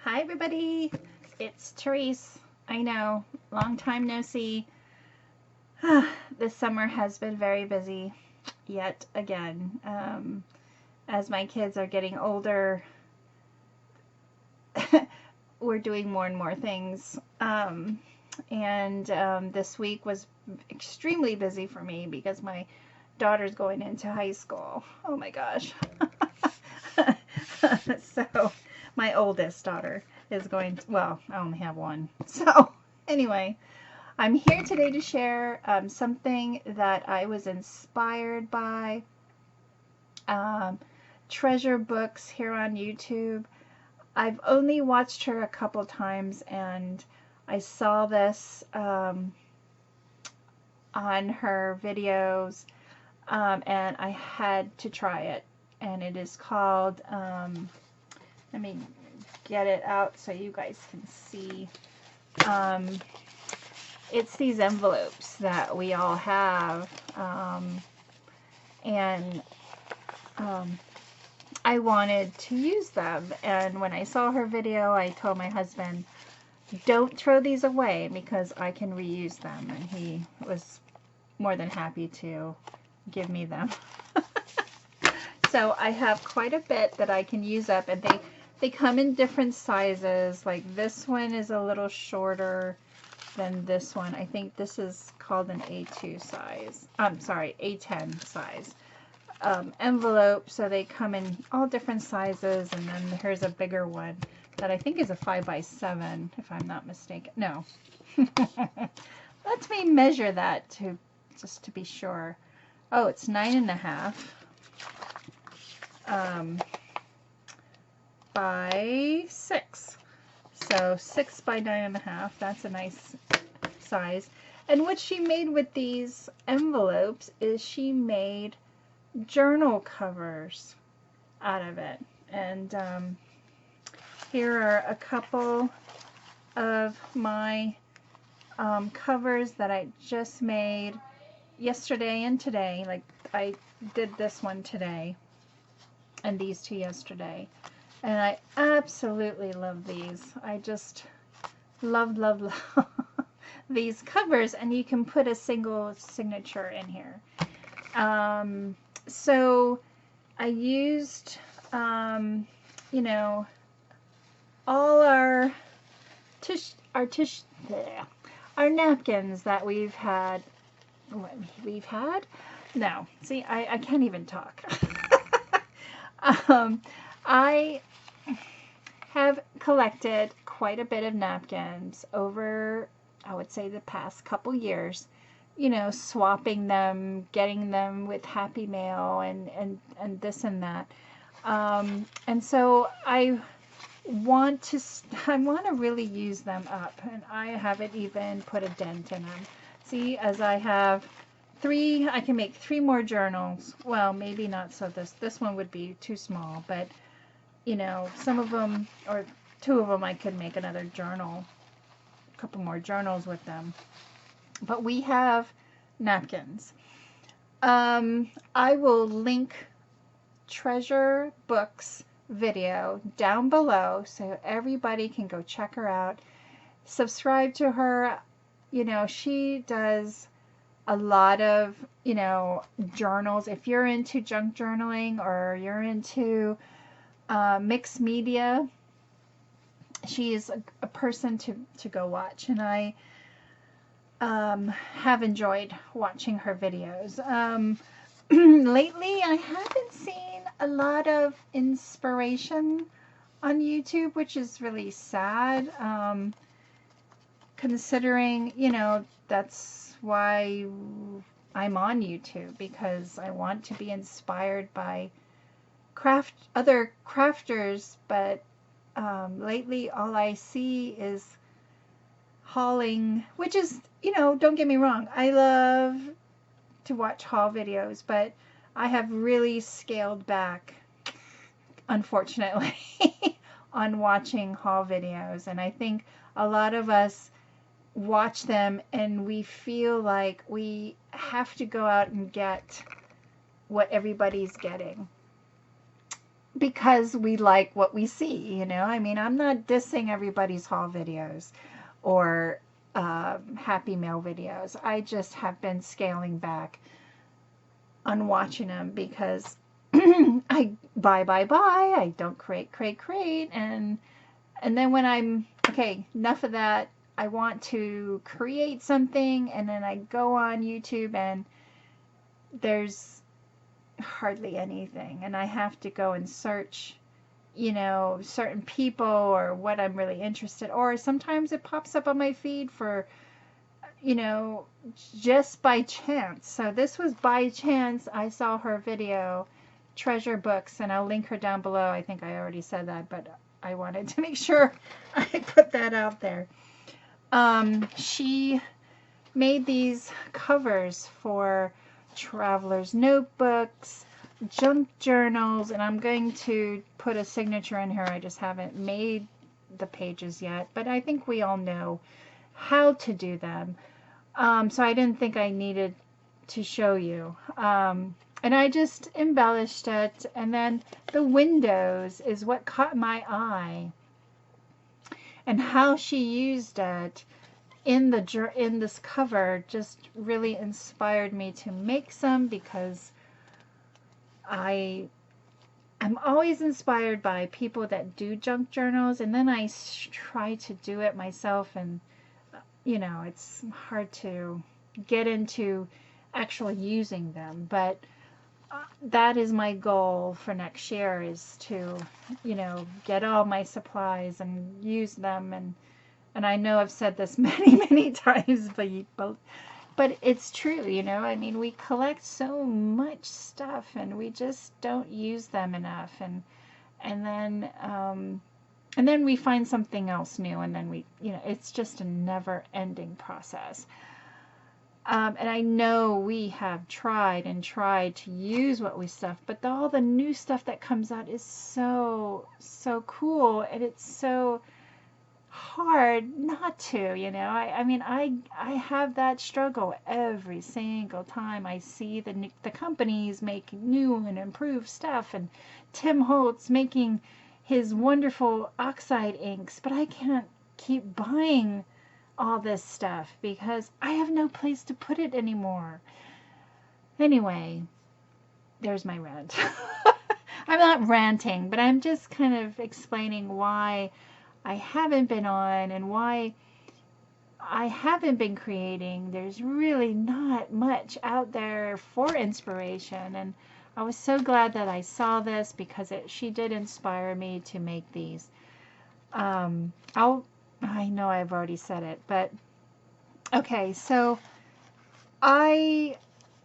Hi everybody, it's Tereese. I know, long time no see. This summer has been very busy yet again. As my kids are getting older, we're doing more and more things. And this week was extremely busy for me because my daughter's going into high school. Oh my gosh. So, my oldest daughter is going to, well, I only have one. So, anyway, I'm here today to share something that I was inspired by. Treasure Books here on YouTube. I've only watched her a couple times, and I saw this on her videos, and I had to try it. And it is called, let me get it out so you guys can see. It's these envelopes that we all have, and I wanted to use them. And when I saw her video, I told my husband, don't throw these away because I can reuse them. And he was more than happy to give me them. So I have quite a bit that I can use up, and they come in different sizes. Like this one is a little shorter than this one. I think this is called an A2 size. I'm sorry, A10 size. Envelope, so they come in all different sizes, and then here's a bigger one that I think is a 5x7, if I'm not mistaken. No. Let me measure that just to be sure. Oh, it's 9.5 by 6. So 6 by 9.5. That's a nice size. And what she made with these envelopes is she made journal covers out of it. And here are a couple of my covers that I just made yesterday and today. Like I did this one today and these two yesterday. And I absolutely love these. I just love these covers, and you can put a single signature in here. So I used, you know, all our napkins that we've had. No, see, I can't even talk. I have collected quite a bit of napkins over, I would say, the past couple years. You know, swapping them, getting them with Happy Mail and this and that. And so I want to really use them up, and I haven't even put a dent in them. See, as I have 3, I can make 3 more journals. Well, maybe not, so this one would be too small, but you know, some of them, or 2 of them, I could make another journal, a couple more journals with them. But we have napkins. I will link Treasure Books video down below so everybody can go check her out. Subscribe to her. You know, she does a lot of, you know, journals. If you're into junk journaling or you're into mixed media, she is a person to go watch, and I have enjoyed watching her videos. Lately, I haven't seen a lot of inspiration on YouTube, which is really sad, considering, you know, that's why I'm on YouTube, because I want to be inspired by other crafters, but lately all I see is hauling, which is, you know, don't get me wrong, I love to watch haul videos, but I have really scaled back, unfortunately, on watching haul videos. And I think a lot of us watch them and we feel like we have to go out and get what everybody's getting. because we like what we see, you know. I mean, I'm not dissing everybody's haul videos or Happy Meal videos. I just have been scaling back on watching them because I buy. I don't create, and then when I'm okay, enough of that. I want to create something, and then I go on YouTube, and there's hardly anything, and I have to go and search, you know, certain people or what I'm really interested, or sometimes it pops up on my feed for, you know, just by chance. So this was by chance. I saw her video, Treasure Books, and I'll link her down below. I think I already said that, but I wanted to make sure I put that out there. She made these covers for traveler's notebooks, junk journals, and I'm going to put a signature in here. I just haven't made the pages yet, but I think we all know how to do them. So I didn't think I needed to show you. And I just embellished it, and then the windows is what caught my eye, and how she used it in this cover just really inspired me to make some, because I'm always inspired by people that do junk journals, and then I try to do it myself, and you know, it's hard to get into actually using them, but that is my goal for next year, is to, you know, get all my supplies and use them. And I know I've said this many times, but it's true, you know. I mean, we collect so much stuff and we just don't use them enough, and then we find something else new, and then we, you know, it's just a never-ending process. And I know we have tried and tried to use what we stuff, but all the new stuff that comes out is so cool, and it's so hard not to, you know. I mean, I have that struggle every single time I see the companies making new and improved stuff, and Tim Holtz making his wonderful oxide inks, but I can't keep buying all this stuff because I have no place to put it anymore. Anyway, there's my rant. I'm not ranting, but I'm just kind of explaining why I haven't been on and why I haven't been creating. There's really not much out there for inspiration, and I was so glad that I saw this, because she did inspire me to make these. I know I've already said it, but okay, so I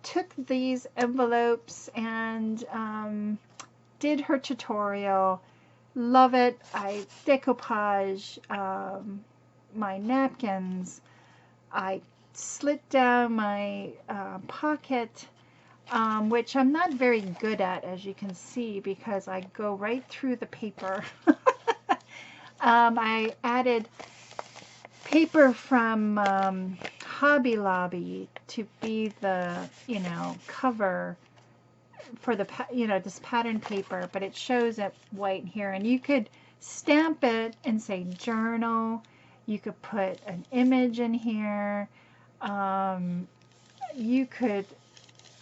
took these envelopes and did her tutorial. Love it. I decoupage my napkins. I slit down my pocket, which I'm not very good at, as you can see, because I go right through the paper. I added paper from Hobby Lobby to be the, you know, cover for the, you know, this pattern paper, but it shows it white here, and you could stamp it and say journal. You could put an image in here. You could,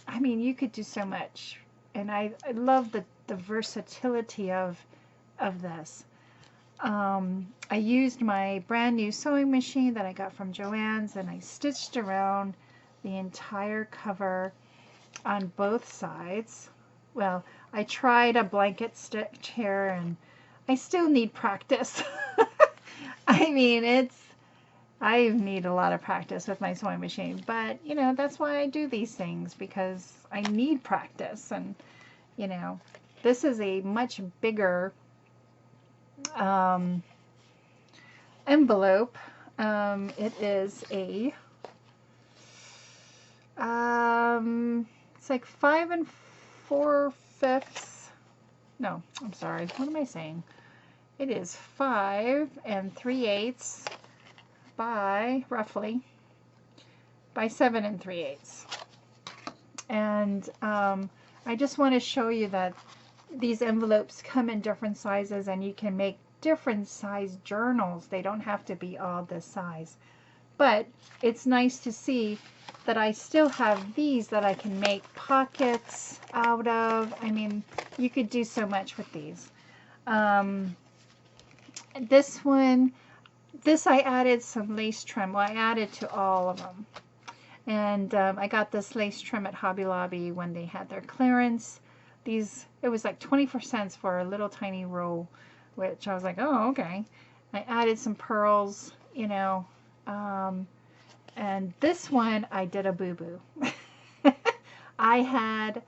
I mean, you could do so much, and I love the versatility of this. I used my brand new sewing machine that I got from Joann's, and I stitched around the entire cover on both sides. Well, I tried a blanket stitch here, and I still need practice. I mean, I need a lot of practice with my sewing machine, but you know, that's why I do these things, because I need practice. And you know, this is a much bigger envelope. It is a it's like 5 4/5. No, I'm sorry. What am I saying? It is 5 3/8 by, roughly, by 7 3/8. And I just want to show you that these envelopes come in different sizes, and you can make different size journals. They don't have to be all this size. But it's nice to see that I still have these that I can make pockets out of. I mean, you could do so much with these. This one, I added some lace trim. Well, I added to all of them. And I got this lace trim at Hobby Lobby when they had their clearance. These, it was like 24 cents for a little tiny roll, which I was like, oh, okay. I added some pearls, you know. And this one, I did a boo-boo. I had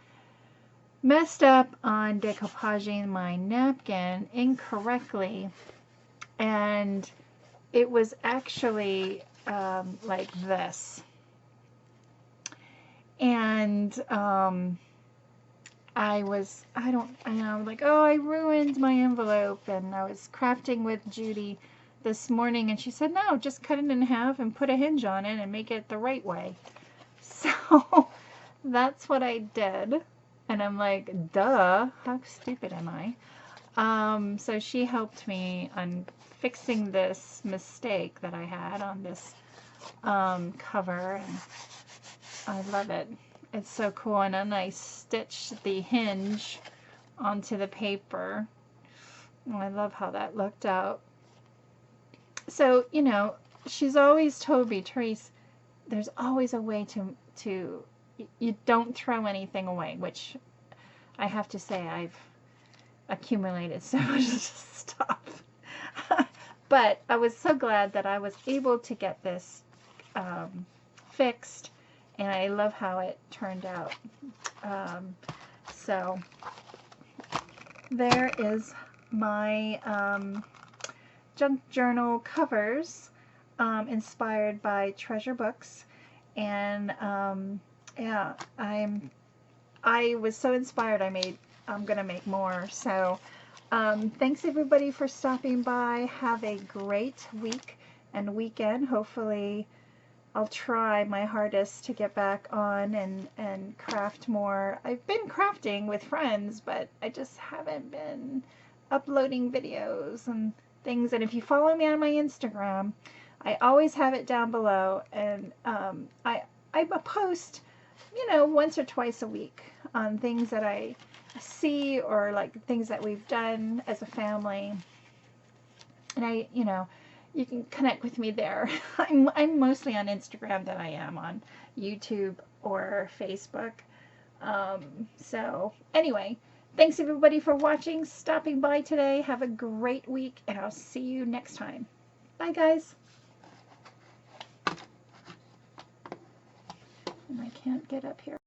messed up on decoupaging my napkin incorrectly, and it was actually like this. And I was like, oh, I ruined my envelope. And I was crafting with Judy this morning, and she said, no, just cut it in half and put a hinge on it and make it the right way. So that's what I did. And I'm like, duh, how stupid am I? So she helped me on fixing this mistake that I had on this cover, and I love it. It's so cool. And then I stitched the hinge onto the paper. Oh, I love how that looked out. So, you know, she's always told me, Tereese, there's always a way to you don't throw anything away, which I have to say I've accumulated so much stuff. But I was so glad that I was able to get this fixed, and I love how it turned out. So there is my junk journal covers inspired by Treasure Books. And yeah, I was so inspired. I'm gonna make more. So thanks everybody for stopping by. Have a great week and weekend. Hopefully I'll try my hardest to get back on and craft more. I've been crafting with friends, but I just haven't been uploading videos and things. And if you follow me on my Instagram, I always have it down below, and I post, you know, once or twice a week on things that I see, or like things that we've done as a family. And you know, you can connect with me there. I'm mostly on Instagram than I am on YouTube or Facebook. So anyway, thanks everybody for watching, stopping by today. Have a great week, and I'll see you next time. Bye guys. And I can't get up here.